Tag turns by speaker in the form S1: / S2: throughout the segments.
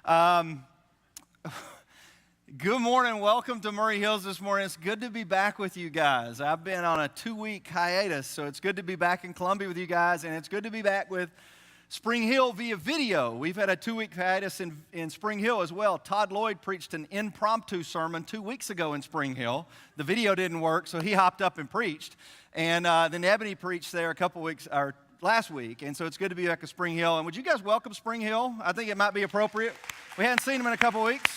S1: Um, Good morning. Welcome to Murray Hills this morning. It's good to be back with you guys. I've been on a 2-week hiatus, so it's good to be back in Columbia with you guys, and it's good to be back with Spring Hill via video. We've had a 2-week hiatus in Spring Hill as well. Todd Lloyd preached an impromptu sermon 2 weeks ago in Spring Hill. The video didn't work, so he hopped up and preached. And then Ebony preached there a couple weeks, or last week, and so it's good to be back at Spring Hill. And would you guys welcome Spring Hill? I think it might be appropriate. We hadn't seen them in a couple weeks.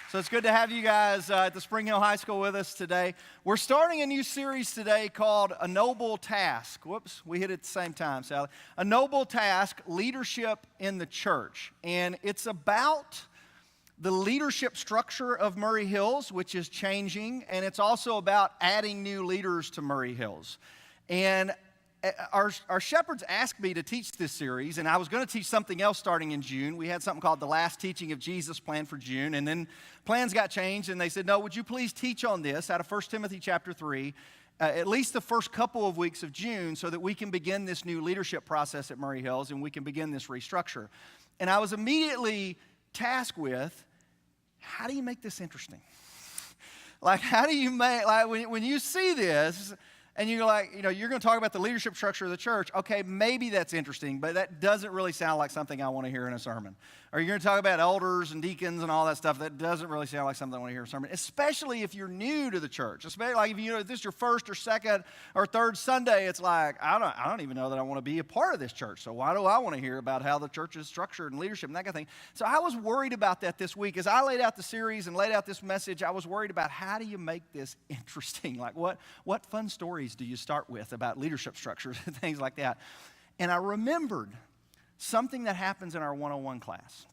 S1: So it's good to have you guys at the Spring Hill High School with us today. We're starting a new series today called A Noble Task. Whoops, we hit it at the same time, Sally. A Noble Task, Leadership in the Church. And it's about the leadership structure of Murray Hills, which is changing, and it's also about adding new leaders to Murray Hills. And our shepherds asked me to teach this series, and I was going to teach something else starting in June. We had something called The Last Teaching of Jesus planned for June, and then plans got changed, and they said, no, would you please teach on this out of 1 Timothy chapter 3, at least the first couple of weeks of June, so that we can begin this new leadership process at Murray Hills, and we can begin this restructure. And I was immediately tasked with, how do you make this interesting? Like, how do you make, like, when you see this, and you're like, you're going to talk about the leadership structure of the church. Okay, maybe that's interesting, but that doesn't really sound like something I want to hear in a sermon. Or you're going to talk about elders and deacons and all that stuff. That doesn't really sound like something I want to hear in a sermon, especially if you're new to the church. Especially like if this is your first or second or third Sunday, it's like, I don't even know that I want to be a part of this church. So why do I want to hear about how the church is structured and leadership and that kind of thing? So I was worried about that this week. As I laid out the series and laid out this message, I was worried about how do you make this interesting? Like what fun stories do you start with about leadership structures and things like that? And I remembered something that happens in our 101 class.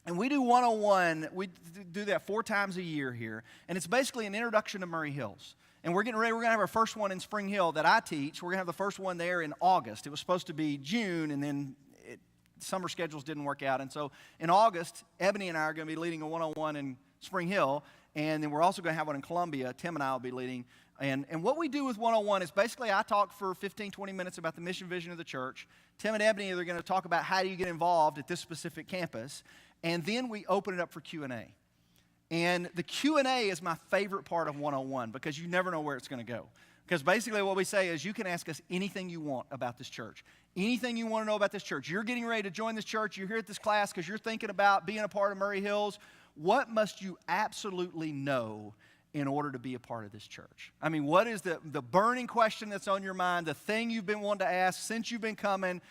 S1: And we do 101, we do that 4 times a year here. And it's basically an introduction to Murray Hills. And we're getting ready, we're going to have our first one in Spring Hill that I teach. We're going to have the first one there in August. It was supposed to be June, and then summer schedules didn't work out. And so in August, Ebony and I are going to be leading a 101 in Spring Hill. And then we're also going to have one in Columbia. Tim and I will be leading. And what we do with 101 is basically I talk for 15, 20 minutes about the mission vision of the church. Tim and Ebony are going to talk about how do you get involved at this specific campus. And then we open it up for Q&A. And the Q&A is my favorite part of 101 because you never know where it's going to go. Because basically what we say is you can ask us anything you want about this church. Anything you want to know about this church. You're getting ready to join this church. You're here at this class because you're thinking about being a part of Murray Hills. What must you absolutely know in order to be a part of this church? I mean, what is the burning question that's on your mind, the thing you've been wanting to ask since you've been coming,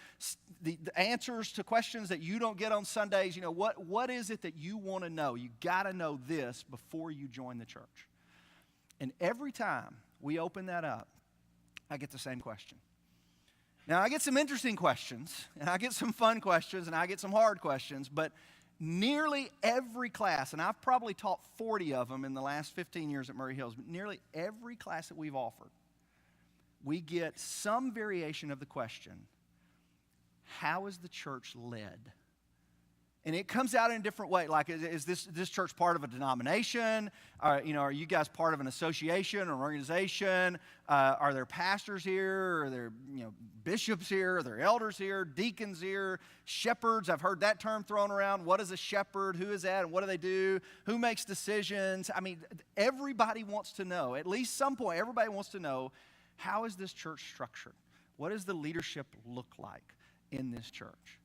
S1: the answers to questions that you don't get on Sundays? What is it that you want to know? You got to know this before you join the church. And every time we open that up, I get the same question. Now, I get some interesting questions, and I get some fun questions, and I get some hard questions, but nearly every class, and I've probably taught 40 of them in the last 15 years at Murray Hills, but nearly every class that we've offered, we get some variation of the question, how is the church led? And it comes out in a different way. Like, is this church part of a denomination? Are you guys part of an association or an organization? Are there pastors here? Are there bishops here? Are there elders here? Deacons here? Shepherds? I've heard that term thrown around. What is a shepherd? Who is that? And what do they do? Who makes decisions? I mean, everybody wants to know. At least some point, everybody wants to know, how is this church structured? What does the leadership look like in this church?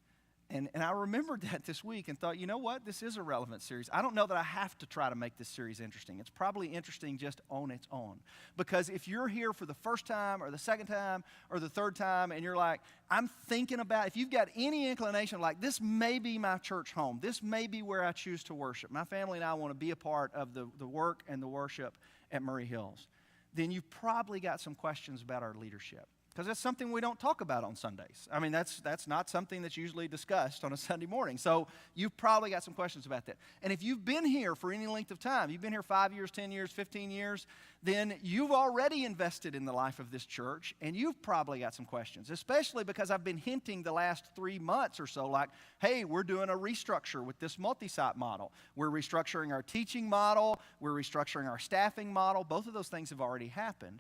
S1: And I remembered that this week and thought, you know what? This is a relevant series. I don't know that I have to try to make this series interesting. It's probably interesting just on its own. Because if you're here for the first time or the second time or the third time and you're like, I'm thinking about, if you've got any inclination, like this may be my church home. This may be where I choose to worship. My family and I want to be a part of the work and the worship at Murray Hills. Then you've probably got some questions about our leadership. Because that's something we don't talk about on Sundays. I mean, that's not something that's usually discussed on a Sunday morning. So you've probably got some questions about that. And if you've been here for any length of time, you've been here 5 years, 10 years, 15 years, then you've already invested in the life of this church, and you've probably got some questions, especially because I've been hinting the last 3 months or so like, hey, we're doing a restructure with this multi-site model. We're restructuring our teaching model. We're restructuring our staffing model. Both of those things have already happened.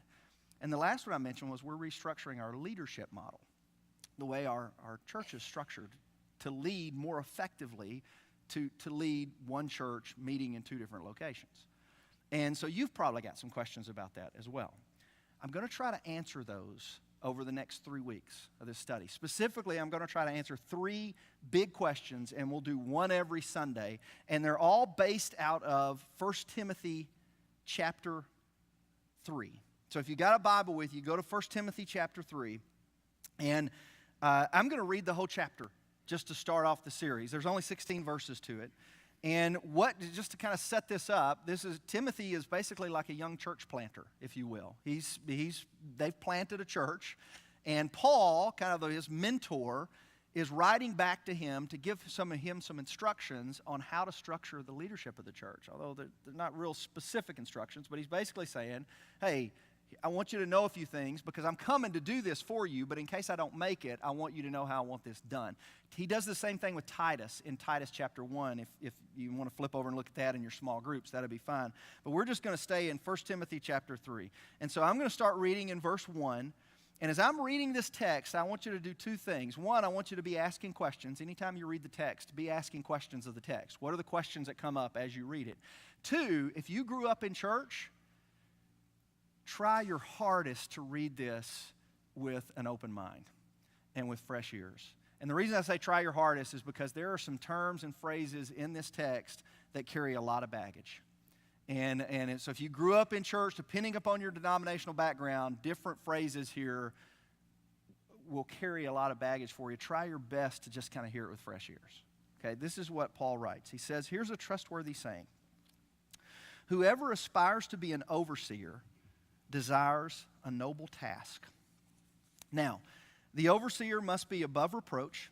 S1: And the last one I mentioned was we're restructuring our leadership model, the way our church is structured to lead more effectively to lead one church meeting in two different locations. And so you've probably got some questions about that as well. I'm going to try to answer those over the next 3 weeks of this study. Specifically, I'm going to try to answer 3 big questions, and we'll do one every Sunday. And they're all based out of 1 Timothy chapter 3. So if you got a Bible with you, go to 1 Timothy chapter 3. And I'm going to read the whole chapter just to start off the series. There's only 16 verses to it. And just to kind of set this up, Timothy is basically like a young church planter, if you will. They've planted a church, and Paul, kind of his mentor, is writing back to him to give him some instructions on how to structure the leadership of the church. Although they're not real specific instructions, but he's basically saying, hey, I want you to know a few things because I'm coming to do this for you, but in case I don't make it, I want you to know how I want this done. He does the same thing with Titus in Titus chapter 1. If you want to flip over and look at that in your small groups, that'll be fine. But we're just going to stay in 1 Timothy chapter 3. And so I'm going to start reading in verse 1. And as I'm reading this text, I want you to do 2 things. One, I want you to be asking questions. Anytime you read the text, be asking questions of the text. What are the questions that come up as you read it? 2, if you grew up in church, try your hardest to read this with an open mind and with fresh ears. And the reason I say try your hardest is because there are some terms and phrases in this text that carry a lot of baggage. And so if you grew up in church, depending upon your denominational background, different phrases here will carry a lot of baggage for you. Try your best to just kind of hear it with fresh ears. Okay, this is what Paul writes. He says, here's a trustworthy saying. Whoever aspires to be an overseer desires a noble task. Now, the overseer must be above reproach,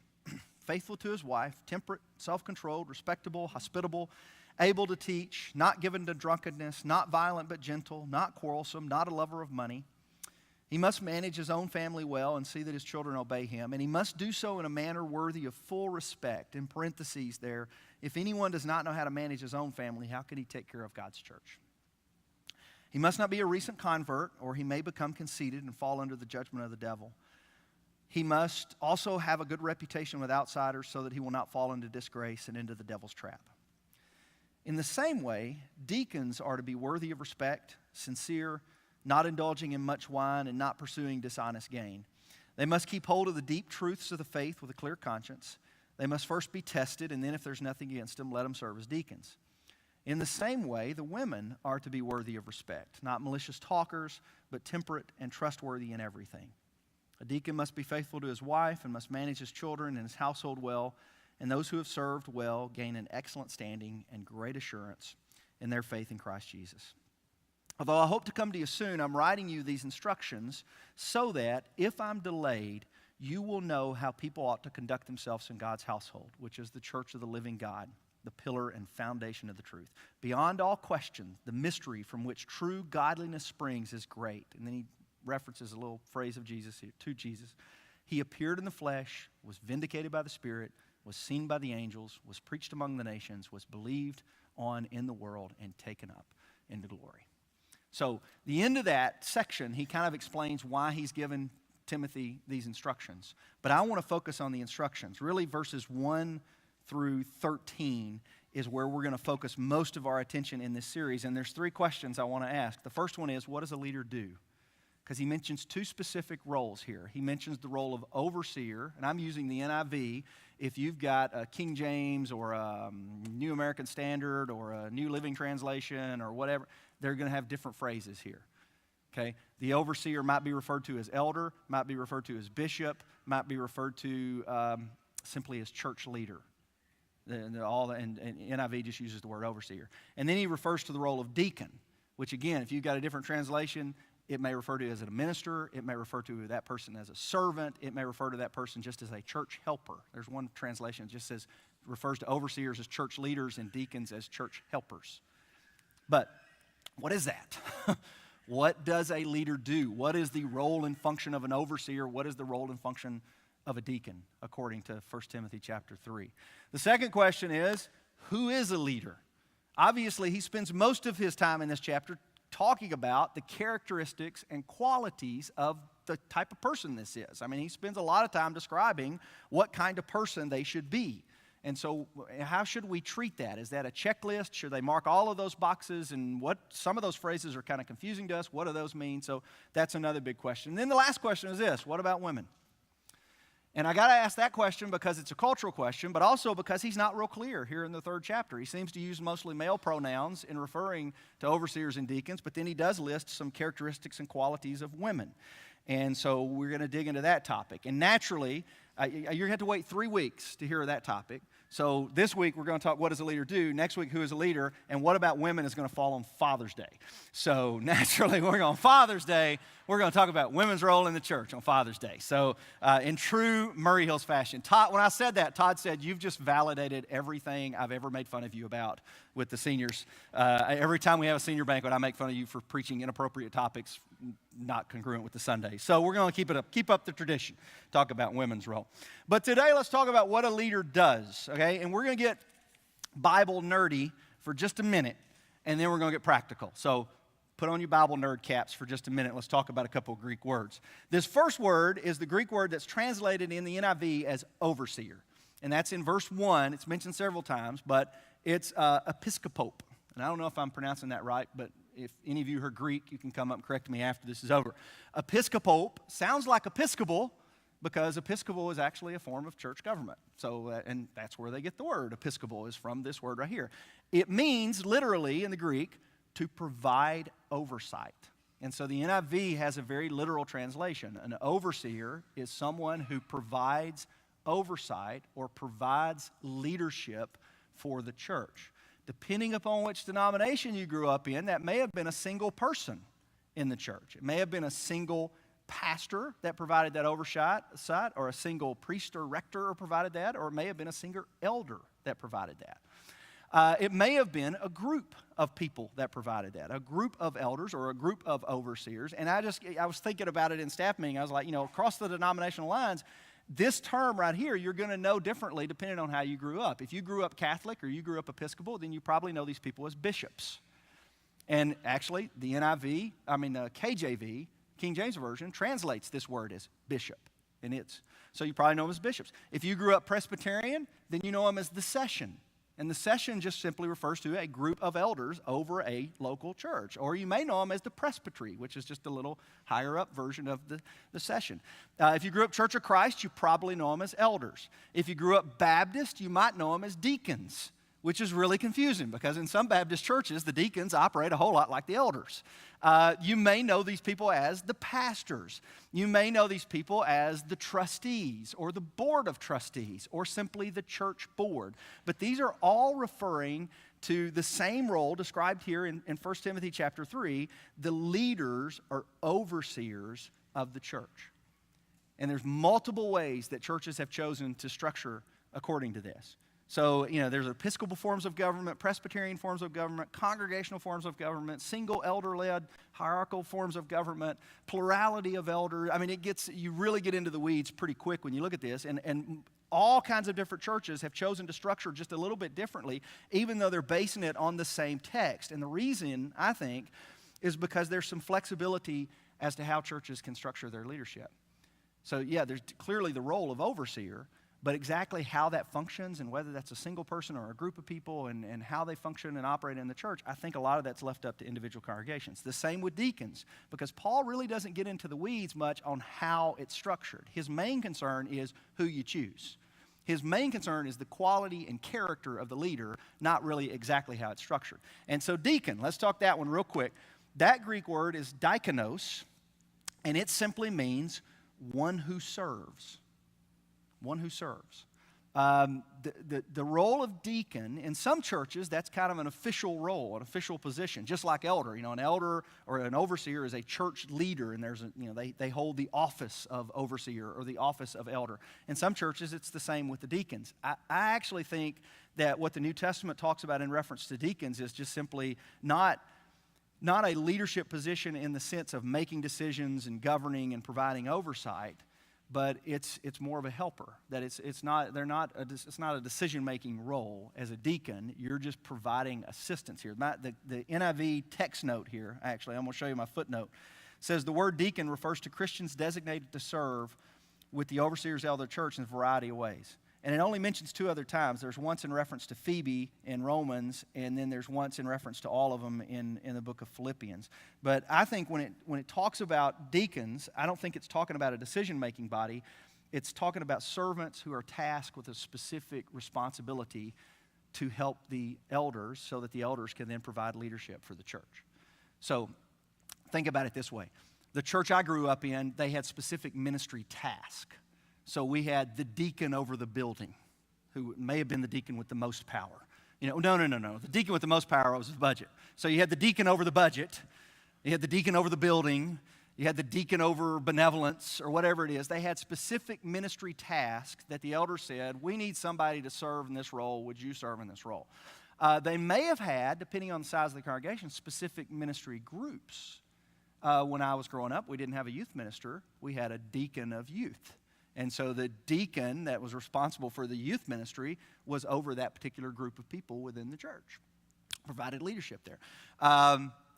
S1: faithful to his wife, temperate, self-controlled, respectable, hospitable, able to teach, not given to drunkenness, not violent but gentle, not quarrelsome, not a lover of money. He must manage his own family well and see that his children obey him, and he must do so in a manner worthy of full respect. In parentheses there, if anyone does not know how to manage his own family, how can he take care of God's church? He must not be a recent convert, or he may become conceited and fall under the judgment of the devil. He must also have a good reputation with outsiders so that he will not fall into disgrace and into the devil's trap. In the same way, deacons are to be worthy of respect, sincere, not indulging in much wine, and not pursuing dishonest gain. They must keep hold of the deep truths of the faith with a clear conscience. They must first be tested, and then if there's nothing against them, let them serve as deacons. In the same way, the women are to be worthy of respect, not malicious talkers, but temperate and trustworthy in everything. A deacon must be faithful to his wife and must manage his children and his household well, and those who have served well gain an excellent standing and great assurance in their faith in Christ Jesus. Although I hope to come to you soon, I'm writing you these instructions so that if I'm delayed, you will know how people ought to conduct themselves in God's household, which is the church of the living God, the pillar and foundation of the truth. Beyond all question, the mystery from which true godliness springs is great. And then he references a little phrase of Jesus here, to Jesus. He appeared in the flesh, was vindicated by the Spirit, was seen by the angels, was preached among the nations, was believed on in the world, and taken up into glory. So the end of that section, he kind of explains why he's given Timothy these instructions. But I want to focus on the instructions. Really, verses 1 through 13 is where we're going to focus most of our attention in this series. And there's 3 questions I want to ask. The first one is, what does a leader do? Because he mentions 2 specific roles here. He mentions the role of overseer, and I'm using the NIV. If you've got a King James or a New American Standard or a New Living Translation or whatever, they're going to have different phrases here. Okay, the overseer might be referred to as elder, might be referred to as bishop, might be referred to simply as church leader. And NIV just uses the word overseer. And then he refers to the role of deacon, which again, if you've got a different translation, it may refer to as a minister, it may refer to that person as a servant, it may refer to that person just as a church helper. There's one translation that just says, refers to overseers as church leaders and deacons as church helpers. But what is that? What does a leader do? What is the role and function of an overseer? What is the role and function of a deacon, according to 1 Timothy chapter 3? The second question is, who is a leader? Obviously, he spends most of his time in this chapter talking about the characteristics and qualities of the type of person this is. I mean, he spends a lot of time describing what kind of person they should be. And so how should we treat that? Is that a checklist? Should they mark all of those boxes? And some of those phrases are kind of confusing to us. What do those mean? So that's another big question. And then the last question is this: what about women? And I got to ask that question because it's a cultural question, but also because he's not real clear here in the 3rd chapter. He seems to use mostly male pronouns in referring to overseers and deacons, but then he does list some characteristics and qualities of women. And so we're going to dig into that topic. And naturally, you're going to have to wait 3 weeks to hear that topic. So this week we're going to talk what does a leader do. Next week, who is a leader, and what about women is going to fall on Father's Day. So naturally, on Father's Day, we're going to talk about women's role in the church on Father's Day. So in true Murray Hills fashion, Todd, when I said that, Todd said, "You've just validated everything I've ever made fun of you about with the seniors. Every time we have a senior banquet, I make fun of you for preaching inappropriate topics not congruent with the Sunday." So we're going to keep up the tradition, talk about women's role. But today, let's talk about what a leader does, okay? And we're going to get Bible nerdy for just a minute, and then we're going to get practical. So put on your Bible nerd caps for just a minute. Let's talk about a couple of Greek words. This first word is the Greek word that's translated in the NIV as overseer. And that's in verse 1. It's mentioned several times, but it's episkopope. And I don't know if I'm pronouncing that right, but if any of you heard Greek, you can come up and correct me after this is over. Episkopope sounds like Episcopal because Episcopal is actually a form of church government. So, and that's where they get the word. Episcopal is from this word right here. It means literally in the Greek to provide oversight. And so the NIV has a very literal translation. An overseer is someone who provides oversight or provides leadership for the church. Depending upon which denomination you grew up in, that may have been a single person in the church. It may have been a single pastor that provided that oversight, or a single priest or rector provided that, or it may have been a single elder that provided that. It may have been a group of people that provided that, a group of elders or a group of overseers. And I was thinking about it in staff meeting. I was like, across the denominational lines, this term right here, you're going to know differently depending on how you grew up. If you grew up Catholic or you grew up Episcopal, then you probably know these people as bishops. And actually, the KJV, King James Version, translates this word as bishop. So you probably know them as bishops. If you grew up Presbyterian, then you know them as the session. And the session just simply refers to a group of elders over a local church. Or you may know them as the presbytery, which is just a little higher up version of the session. If you grew up Church of Christ, you probably know them as elders. If you grew up Baptist, you might know them as deacons, which is really confusing because in some Baptist churches, the deacons operate a whole lot like the elders. You may know these people as the pastors. You may know these people as the trustees or the board of trustees or simply the church board. But these are all referring to the same role described here in 1 Timothy chapter 3. The leaders or overseers of the church. And there's multiple ways that churches have chosen to structure according to this. So, there's Episcopal forms of government, Presbyterian forms of government, congregational forms of government, single elder-led hierarchical forms of government, plurality of elders. I mean, you really get into the weeds pretty quick when you look at this. And all kinds of different churches have chosen to structure just a little bit differently, even though they're basing it on the same text. And the reason, I think, is because there's some flexibility as to how churches can structure their leadership. So, yeah, there's clearly the role of overseer, but exactly how that functions and whether that's a single person or a group of people and how they function and operate in the church, I think a lot of that's left up to individual congregations. The same with deacons, because Paul really doesn't get into the weeds much on how it's structured. His main concern is who you choose. His main concern is the quality and character of the leader, not really exactly how it's structured. And so deacon, let's talk that one real quick. That Greek word is diakonos, and it simply means one who serves. One who serves. The role of deacon, in some churches, that's kind of an official role, an official position, just like elder. An elder or an overseer is a church leader, and they hold the office of overseer or the office of elder. In some churches, it's the same with the deacons. I actually think that what the New Testament talks about in reference to deacons is just simply not a leadership position in the sense of making decisions and governing and providing oversight, but it's more of a helper. That it's not a decision-making role as a deacon. You're just providing assistance here. The NIV text note here, actually, I'm going to show you my footnote, says the word deacon refers to Christians designated to serve with the overseers of the church in a variety of ways. And it only mentions 2 other times. There's once in reference to Phoebe in Romans, and then there's once in reference to all of them in the book of Philippians. But I think when it talks about deacons, I don't think it's talking about a decision-making body. It's talking about servants who are tasked with a specific responsibility to help the elders so that the elders can then provide leadership for the church. So think about it this way. The church I grew up in, they had specific ministry tasks. So we had the deacon over the building, who may have been the deacon with the most power. No. The deacon with the most power was the budget. So you had the deacon over the budget. You had the deacon over the building. You had the deacon over benevolence or whatever it is. They had specific ministry tasks that the elders said, we need somebody to serve in this role. Would you serve in this role? They may have had, depending on the size of the congregation, specific ministry groups. When I was growing up, we didn't have a youth minister. We had a deacon of youth. And so the deacon that was responsible for the youth ministry was over that particular group of people within the church, provided leadership there.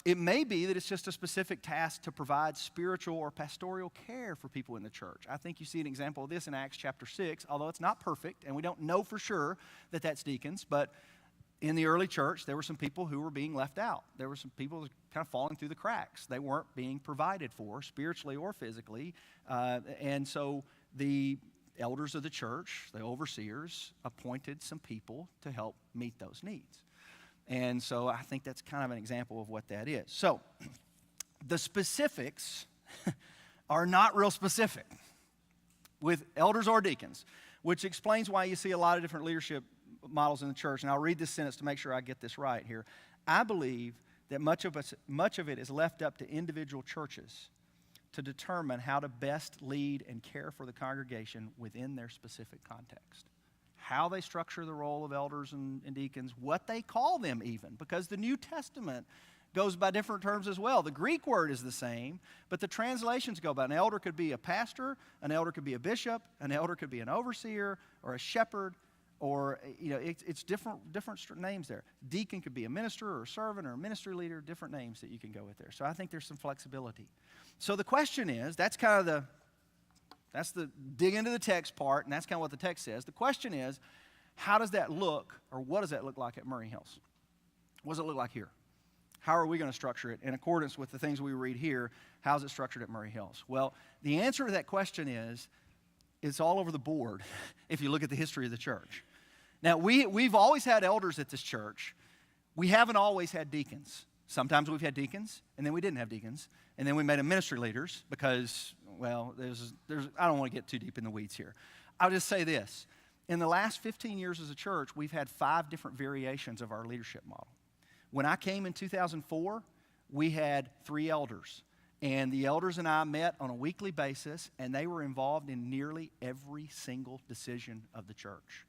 S1: It may be that it's just a specific task to provide spiritual or pastoral care for people in the church. I think you see an example of this in Acts chapter 6, although it's not perfect, and we don't know for sure that that's deacons, but in the early church, there were some people who were being left out. There were some people kind of falling through the cracks. They weren't being provided for spiritually or physically, and so the elders of the church, the overseers, appointed some people to help meet those needs. And so I think that's kind of an example of what that is. So the specifics are not real specific with elders or deacons, which explains why you see a lot of different leadership models in the church. And I'll read this sentence to make sure I get this right here. I believe that much of it is left up to individual churches to determine how to best lead and care for the congregation within their specific context. How they structure the role of elders and deacons, what they call them even, because the New Testament goes by different terms as well. The Greek word is the same, but the translations go by. An elder could be a pastor, an elder could be a bishop, an elder could be an overseer or a shepherd, or it's different names there. Deacon could be a minister or a servant or a ministry leader, different names that you can go with there. So I think there's some flexibility. So the question is, that's the dig into the text part, and that's kind of what the text says. The question is, how does that look, or what does that look like at Murray Hills? What does it look like here? How are we going to structure it in accordance with the things we read here? How is it structured at Murray Hills? Well, the answer to that question is, it's all over the board if you look at the history of the church. Now, we've always had elders at this church. We haven't always had deacons. Sometimes we've had deacons, and then we didn't have deacons, and then we made them ministry leaders because, well, I don't want to get too deep in the weeds here. I'll just say this. In the last 15 years as a church, we've had 5 different variations of our leadership model. When I came in 2004, we had 3 elders, and the elders and I met on a weekly basis, and they were involved in nearly every single decision of the church,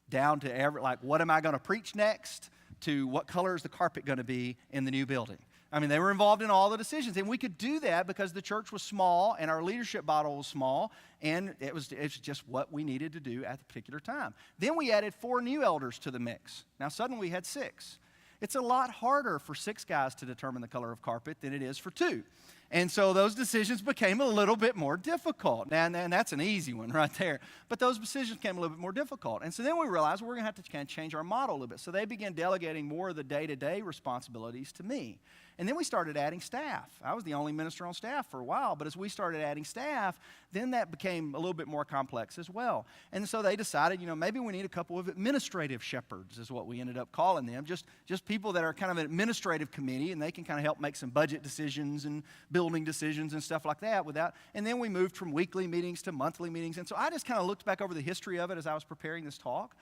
S1: down to what am I going to preach next, to what color is the carpet going to be in the new building. I mean, they were involved in all the decisions, and we could do that because the church was small and our leadership model was small, and it's just what we needed to do at the particular time. Then we added 4 new elders to the mix. Now suddenly we had 6. It's a lot harder for 6 guys to determine the color of carpet than it is for 2. And so those decisions became a little bit more difficult. And that's an easy one right there. But those decisions became a little bit more difficult. And so then we realized we're going to have to kind of change our model a little bit. So they began delegating more of the day-to-day responsibilities to me. And then we started adding staff. I was the only minister on staff for a while, but as we started adding staff, then that became a little bit more complex as well. And so they decided, maybe we need a couple of administrative shepherds is what we ended up calling them, just people that are kind of an administrative committee, and they can kind of help make some budget decisions and building decisions and stuff like that and then we moved from weekly meetings to monthly meetings. And so I just kind of looked back over the history of it as I was preparing this talk.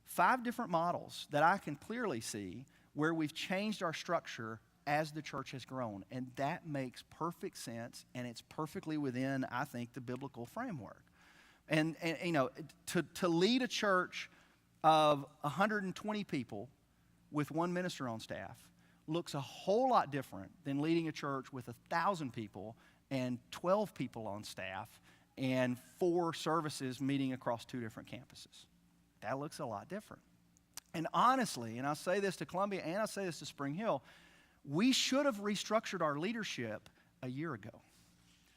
S1: 5 different models that I can clearly see where we've changed our structure as the church has grown. And that makes perfect sense, and it's perfectly within, I think, the biblical framework. And to lead a church of 120 people with 1 minister on staff looks a whole lot different than leading a church with 1,000 people and 12 people on staff and 4 services meeting across 2 different campuses. That looks a lot different. And honestly, and I'll say this to Columbia and I'll say this to Spring Hill, we should have restructured our leadership a year ago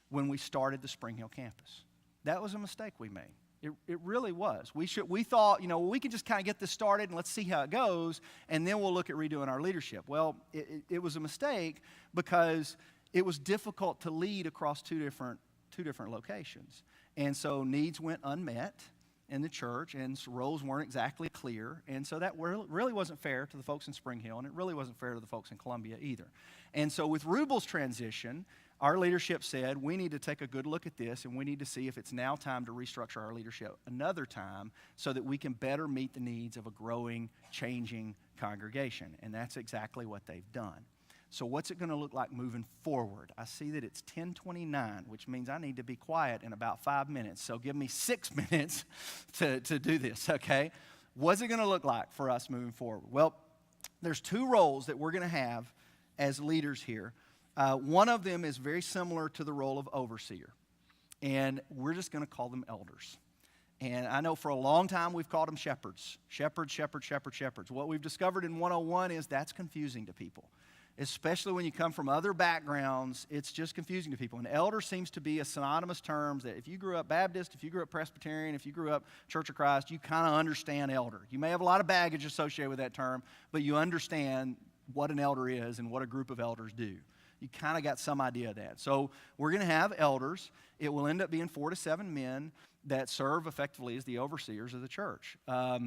S1: when we started the Spring Hill campus. That was a mistake we made. It really was. We thought, we can just kind of get this started and let's see how it goes, and then we'll look at redoing our leadership. Well, it was a mistake because it was difficult to lead across two different locations. And so needs went unmet in the church, and roles weren't exactly clear. And so that really wasn't fair to the folks in Spring Hill, and it really wasn't fair to the folks in Columbia either. And so with Rubel's transition, our leadership said, we need to take a good look at this, and we need to see if it's now time to restructure our leadership another time so that we can better meet the needs of a growing, changing congregation. And that's exactly what they've done. So what's it going to look like moving forward? I see that it's 10:29, which means I need to be quiet in about 5 minutes. So give me 6 minutes to do this, okay? What's it going to look like for us moving forward? Well, there's two roles that we're going to have as leaders here. One of them is very similar to the role of overseer, and we're just going to call them elders. And I know for a long time we've called them shepherds. Shepherds. What we've discovered in 101 is that's confusing to people, especially when you come from other backgrounds. It's just confusing to people. And elder seems to be a synonymous term that if you grew up Baptist, if you grew up Presbyterian, if you grew up Church of Christ, you kind of understand elder. You may have a lot of baggage associated with that term, but you understand what an elder is and what a group of elders do. You kind of got some idea of that. So we're going to have elders. It will end up being 4 to 7 men that serve effectively as the overseers of the church.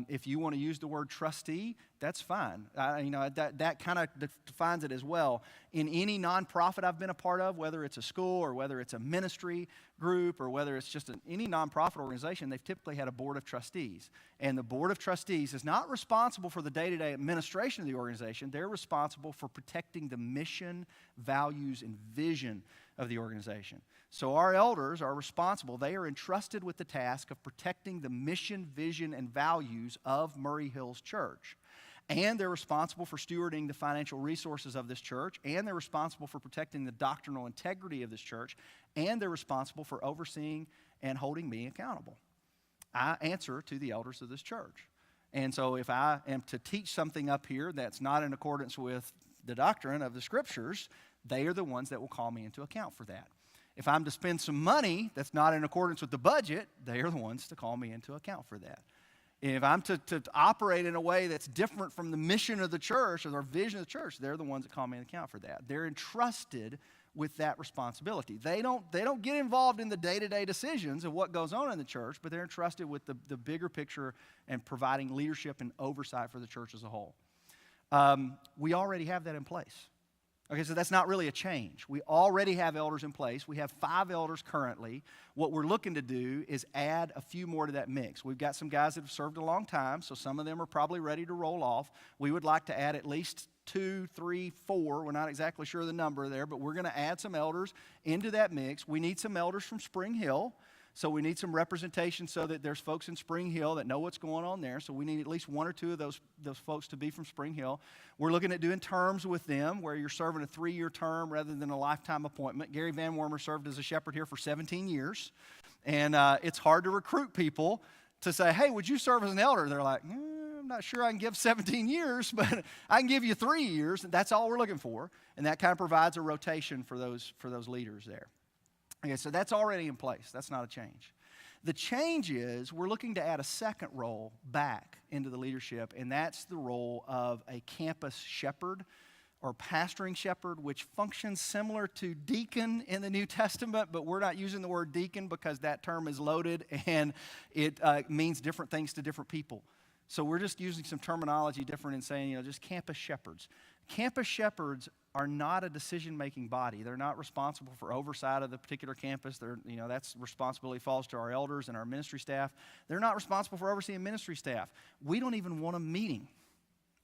S1: If you want to use the word trustee, that's fine. That kind of defines it as well. In any nonprofit I've been a part of, whether it's a school or whether it's a ministry group or whether it's just any nonprofit organization, they've typically had a board of trustees. And the board of trustees is not responsible for the day-to-day administration of the organization. They're responsible for protecting the mission, values, and vision of the organization. So our elders are responsible. They are entrusted with the task of protecting the mission, vision, and values of Murray Hills Church. And they're responsible for stewarding the financial resources of this church, and they're responsible for protecting the doctrinal integrity of this church, and they're responsible for overseeing and holding me accountable. I answer to the elders of this church. And so if I am to teach something up here that's not in accordance with the doctrine of the Scriptures, they are the ones that will call me into account for that. If I'm to spend some money that's not in accordance with the budget, they are the ones to call me into account for that. If I'm to operate in a way that's different from the mission of the church or their vision of the church, they're the ones that call me into account for that. They're entrusted with that responsibility. They don't get involved in the day-to-day decisions of what goes on in the church, but they're entrusted with the bigger picture and providing leadership and oversight for the church as a whole. We already have that in place. Okay, so that's not really a change. We already have elders in place. We have 5 elders currently. What we're looking to do is add a few more to that mix. We've got some guys that have served a long time, so some of them are probably ready to roll off. We would like to add at least 2, 3, 4. We're not exactly sure of the number there, but we're going to add some elders into that mix. We need some elders from Spring Hill. So we need some representation so that there's folks in Spring Hill that know what's going on there. So we need at least 1 or 2 of those folks to be from Spring Hill. We're looking at doing terms with them where you're serving a 3-year term rather than a lifetime appointment. Gary Van Wormer served as a shepherd here for 17 years. And it's hard to recruit people to say, hey, would you serve as an elder? They're like, I'm not sure I can give 17 years, but I can give you 3 years. And that's all we're looking for. And that kind of provides a rotation for those leaders there. Okay, so that's already in place. That's not a change. The change is we're looking to add a second role back into the leadership, and that's the role of a campus shepherd or pastoring shepherd, which functions similar to deacon in the New Testament, but we're not using the word deacon because that term is loaded and it means different things to different people. So we're just using some terminology different and saying, just campus shepherds. Campus shepherds are not a decision-making body. They're not responsible for oversight of the particular campus. That's responsibility falls to our elders and our ministry staff. They're not responsible for overseeing ministry staff. We don't even want a meeting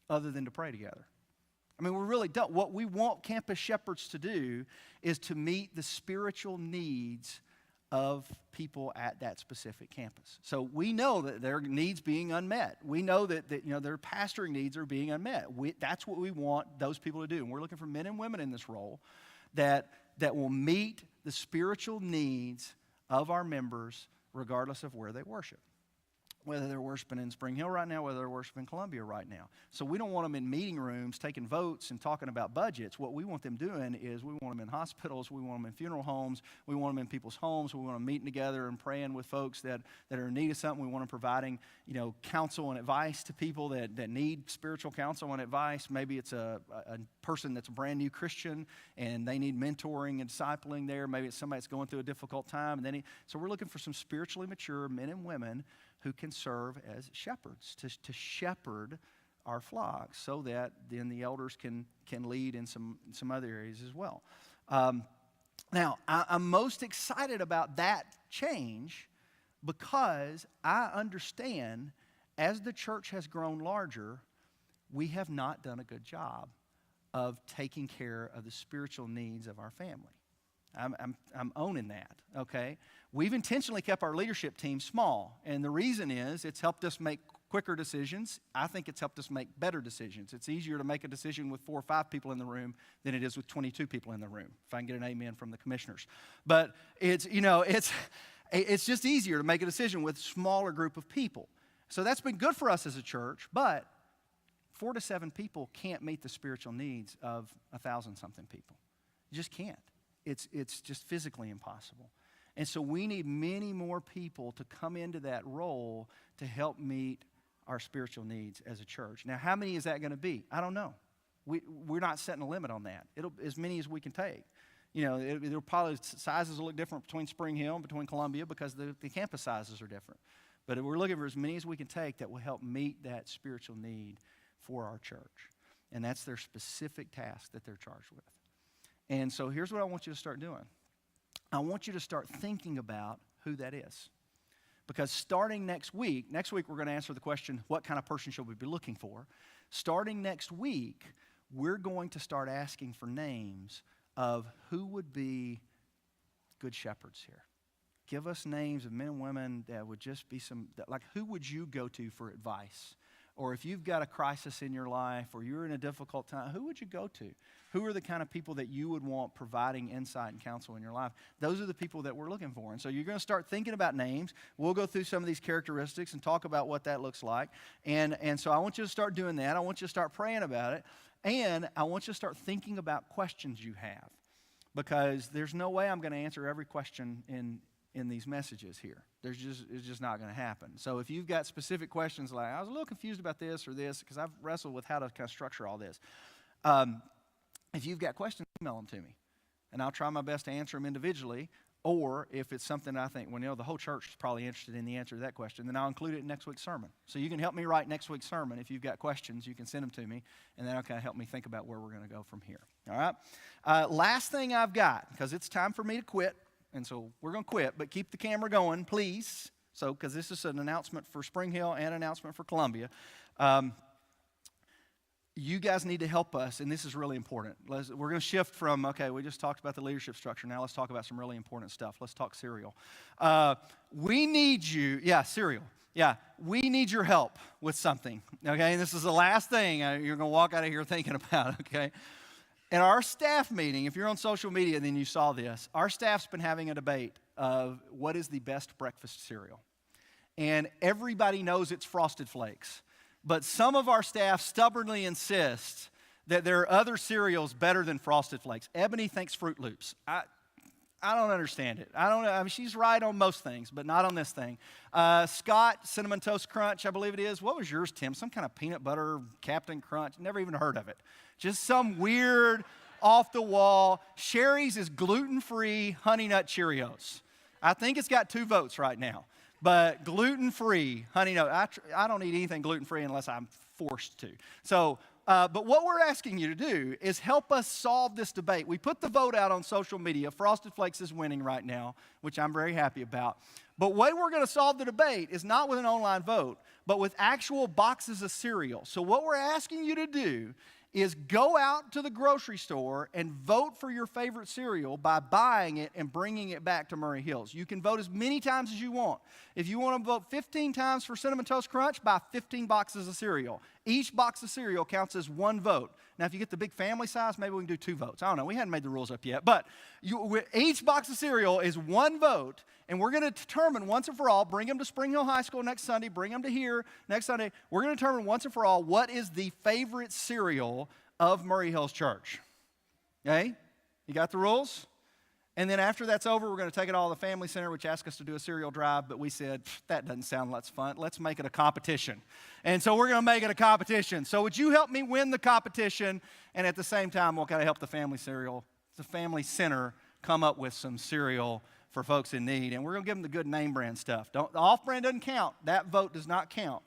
S1: other than to pray together. I mean, we really don't. What we want campus shepherds to do is to meet the spiritual needs of people at that specific campus. So we know that their needs being unmet. We know that their pastoring needs are being unmet. That's what we want those people to do. And we're looking for men and women in this role that will meet the spiritual needs of our members regardless of where they worship. whether they're worshiping in Spring Hill right now, whether they're worshiping Columbia right now. So we don't want them in meeting rooms taking votes and talking about budgets. What we want them doing is we want them in hospitals, we want them in funeral homes, we want them in people's homes, we want them meeting together and praying with folks that are in need of something. We want them providing, counsel and advice to people that need spiritual counsel and advice. Maybe it's a person that's a brand new Christian and they need mentoring and discipling there. Maybe it's somebody that's going through a difficult time. So we're looking for some spiritually mature men and women who can serve as shepherds, to shepherd our flocks so that then the elders can lead in some other areas as well. Now, I'm most excited about that change because I understand as the church has grown larger, we have not done a good job of taking care of the spiritual needs of our family. I'm owning that, okay? We've intentionally kept our leadership team small, and the reason is it's helped us make quicker decisions. I think it's helped us make better decisions. It's easier to make a decision with 4 or 5 people in the room than it is with 22 people in the room, if I can get an amen from the commissioners. But it's just easier to make a decision with a smaller group of people. So that's been good for us as a church, but 4 to 7 people can't meet the spiritual needs of 1,000-something people. You just can't. It's just physically impossible. And so we need many more people to come into that role to help meet our spiritual needs as a church. Now, how many is that going to be? I don't know. We're not setting a limit on that. It'll as many as we can take. It'll probably, sizes will look different between Spring Hill and between Columbia because the campus sizes are different. But we're looking for as many as we can take that will help meet that spiritual need for our church. And that's their specific task that they're charged with. And so here's what I want you to start doing. I want you to start thinking about who that is. Because starting next week we're going to answer the question, what kind of person should we be looking for? Starting next week, we're going to start asking for names of who would be good shepherds here. Give us names of men and women that would just be who would you go to for advice? Or if you've got a crisis in your life or you're in a difficult time, who would you go to? Who are the kind of people that you would want providing insight and counsel in your life? Those are the people that we're looking for. And so you're going to start thinking about names. We'll go through some of these characteristics and talk about what that looks like. And so I want you to start doing that. I want you to start praying about it. And I want you to start thinking about questions you have. Because there's no way I'm going to answer every question in these messages here. It's just not going to happen. So if you've got specific questions like, I was a little confused about this or this, because I've wrestled with how to kind of structure all this. If you've got questions, email them to me. And I'll try my best to answer them individually. Or if it's something I think, the whole church is probably interested in the answer to that question, then I'll include it in next week's sermon. So you can help me write next week's sermon. If you've got questions, you can send them to me, and that'll kind of help me think about where we're going to go from here. All right? Last thing I've got, because it's time for me to quit. And so we're going to quit, but keep the camera going, please. So, because this is an announcement for Spring Hill and an announcement for Columbia. You guys need to help us, and this is really important. We're going to shift from, we just talked about the leadership structure. Now let's talk about some really important stuff. Let's talk cereal. We need you, cereal. Yeah, we need your help with something, okay? And this is the last thing you're going to walk out of here thinking about, okay? At our staff meeting, if you're on social media, then you saw this. Our staff's been having a debate of what is the best breakfast cereal. And everybody knows it's Frosted Flakes. But some of our staff stubbornly insist that there are other cereals better than Frosted Flakes. Ebony thinks Fruit Loops. I don't understand it. She's right on most things, but not on this thing. Scott, Cinnamon Toast Crunch, I believe it is. What was yours, Tim? Some kind of peanut butter Captain Crunch. Never even heard of it. Just some weird, off-the-wall. Sherry's is gluten-free Honey Nut Cheerios. I think it's got 2 votes right now. But gluten-free Honey Nut. I don't eat anything gluten-free unless I'm forced to. So, but what we're asking you to do is help us solve this debate. We put the vote out on social media. Frosted Flakes is winning right now, which I'm very happy about. But the way we're going to solve the debate is not with an online vote, but with actual boxes of cereal. So what we're asking you to do is go out to the grocery store and vote for your favorite cereal by buying it and bringing it back to Murray Hills. You can vote as many times as you want. If you want to vote 15 times for Cinnamon Toast Crunch, buy 15 boxes of cereal. Each box of cereal counts as one vote. Now, if you get the big family size, maybe we can do 2 votes. I don't know. We hadn't made the rules up yet. But each box of cereal is one vote, and we're going to determine once and for all, bring them to Spring Hill High School next Sunday, bring them to here next Sunday. We're going to determine once and for all what is the favorite cereal of Murray Hills Church. Okay? You got the rules? And then after that's over, we're going to take it all to the Family Center, which asked us to do a cereal drive, but we said, that doesn't sound lots fun. Let's make it a competition. And so we're going to make it a competition. So would you help me win the competition? And at the same time, we'll kind of help the Family Center come up with some cereal for folks in need. And we're going to give them the good name brand stuff. The off-brand doesn't count. That vote does not count.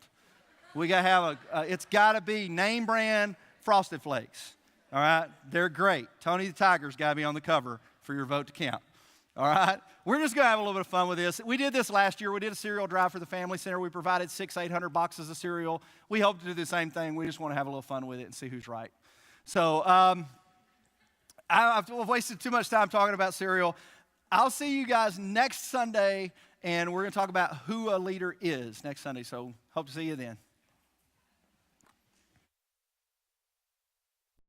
S1: We got to have it's got to be name brand Frosted Flakes. All right? They're great. Tony the Tiger's got to be on the cover for your vote to count. All right? We're just going to have a little bit of fun with this. We did this last year. We did a cereal drive for the Family Center. We provided 800 boxes of cereal. We hope to do the same thing. We just want to have a little fun with it and see who's right. So I've wasted too much time talking about cereal. I'll see you guys next Sunday, and we're going to talk about who a leader is next Sunday. So hope to see you then.